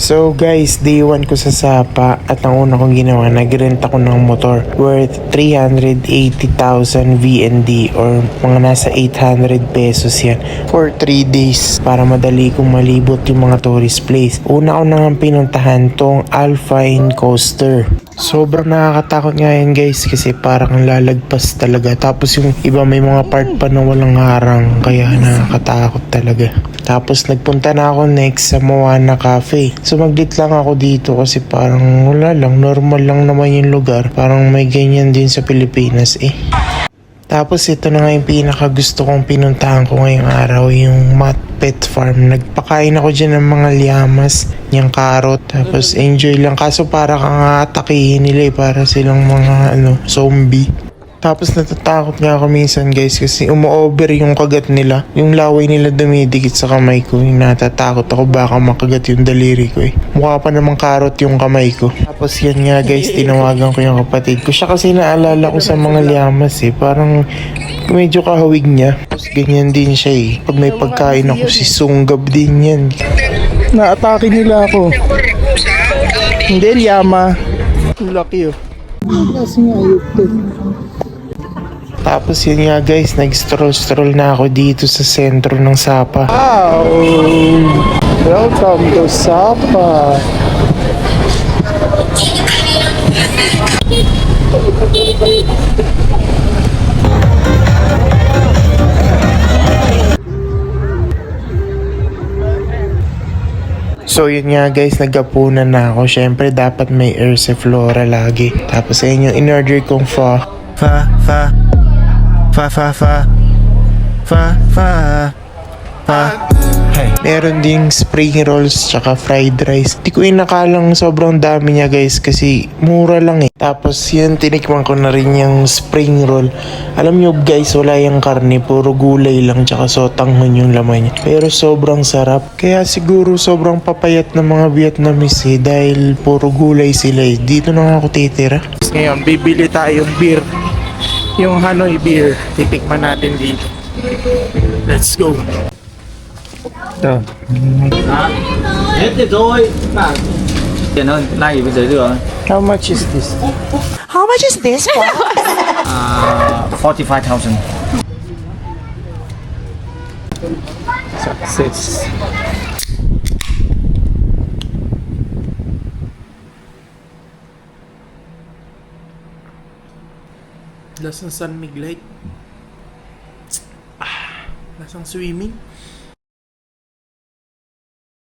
So guys, day 1 ko sa Sapa at ang una kong ginawa, nagrent ako ng motor worth 380,000 VND or mga nasa 800 pesos yan for 3 days para madali kong malibot yung mga tourist place. Una ko nang pinuntahan tong Alpine Coaster. Sobrang nakakatakot nga yan guys kasi parang lalagpas talaga. Tapos yung iba may mga part pa na walang harang kaya nakakatakot talaga. Tapos nagpunta na ako next sa Moana Cafe. Sumaglit lang ako dito kasi parang wala lang, normal lang naman yung lugar. Parang may ganyan din sa Pilipinas eh. Tapos ito na nga yung pinaka gusto kong pinuntahan ko ngayong araw, yung Matt Pet Farm. Nagpakain ako dyan ng mga liamas, yung carrot. Tapos enjoy lang. Kaso para kang atakihin nila eh, para silang mga zombie. Tapos natatakot nga ako minsan guys kasi umu-over yung kagat nila. Yung laway nila dumidikit sa kamay ko. Yung natatakot ako baka makagat yung daliri ko eh. Mukha pa namang karot yung kamay ko. Tapos yan nga guys, tinawagan ko yung kapatid ko. Siya kasi naalala ko sa mga liamas eh. Parang medyo kahawig niya. Tapos ganyan din siya eh. Pag may pagkain ako si Sunggab din yan. Naatake nila ako. Hindi, Yama. Laki oh. Kasi nga ayok to. Tapos yun nga guys, nag-stroll na ako dito sa sentro ng Sapa. Wow! Welcome to Sapa. So yun nga guys, nagkapunan na ako. Syempre dapat may Erseflora lagi. Tapos ayun yung in-order kong pho. Hey. Meron ding spring rolls tsaka fried rice. Di ko inakalang sobrang dami niya guys kasi mura lang eh. Tapos yun, tinikman ko na rin yung spring roll. Alam nyo guys, wala yung karne, puro gulay lang tsaka sotanghon yung laman niya. Pero sobrang sarap. Kaya siguro sobrang papayat ng mga Vietnamese eh dahil puro gulay sila eh. Dito na nga ako titira. Ngayon, bibili tayong beer. Yung Hanoi beer. Titikman natin dito. Let's go. Ito. Hết rồi. Tiền hơn, like thì bây giờ được. How much is this? How much is this for? 45,000. Success. Lasang San Mig Light. Lasang swimming.